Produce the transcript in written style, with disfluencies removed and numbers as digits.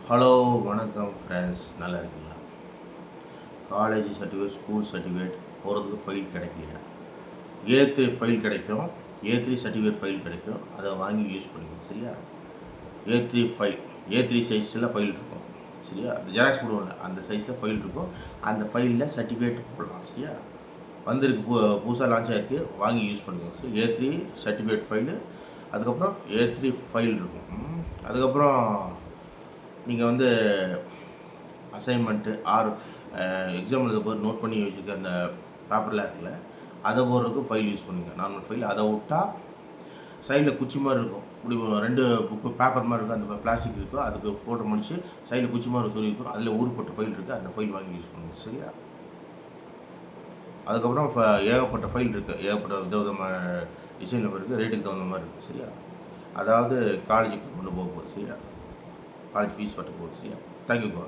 Hello வணக்கம் friends, நல்லா இருக்கீங்களா? காலேஜ் சர்டிஃபிகேட், ஸ்கூல் சர்டிஃபிகேட் போகிறதுக்கு ஃபைல் கிடைக்கல. A3 ஃபைல் கிடைக்கும், A3 சர்டிஃபிகேட் ஃபைல் கிடைக்கும். அதை வாங்கி யூஸ் பண்ணிக்கோங்க, சரியா? A3 ஃபைல், A3 சைஸில் ஃபைல் இருக்கும், சரியா? அது ஜெராக்ஸ் போடுவோம்ல, அந்த சைஸில் ஃபைல் இருக்கும். அந்த ஃபைலில் சர்டிஃபிகேட் போடலாம், சரியா? வந்திருக்கு, புதுசாக லான்ச் ஆகிருக்கு, வாங்கி யூஸ் பண்ணிக்கோங்க. சரி, A3 சர்டிஃபிகேட் ஃபைலு, அதுக்கப்புறம் A3 ஃபைல் இருக்கும். அதுக்கப்புறம் நீங்கள் வந்து அசைன்மெண்ட்டு ஆர் எக்ஸாம் எழுத போது நோட் பண்ணி வச்சுருக்க அந்த பேப்பரில் இருக்குல்ல, அதை போடுறதுக்கு ஃபைல் யூஸ் பண்ணுங்கள், நார்மல் ஃபைல். அதை விட்டால் சைடில் குச்சி மாதிரி இருக்கும், இப்படி 2 புக்கு பேப்பர் மாதிரி இருக்கும், அந்த பிளாஸ்டிக் இருக்கும், அதுக்கு போட்டு முடிச்சு சைடில் குச்சி மாதிரி சொல்லி இருக்கும், அதில் ஊருப்பட்ட ஃபைல் இருக்குது, அந்த ஃபைல் வாங்கி யூஸ் பண்ணுங்கள், சரியா? அதுக்கப்புறம் இப்போ ஏகப்பட்ட ஃபைல் இருக்குது, ஏகப்பட்ட விதவிதமான டிசைன் இருக்குது, ரேட்டுக்கு தகுந்த மாதிரி இருக்குது, சரியா? அதாவது காலேஜுக்கு கொண்டு போக போகுது, சரியா? காலேஜ் ஃபீஸ் கட்ட போகுது, சரியா? தேங்க்யூ.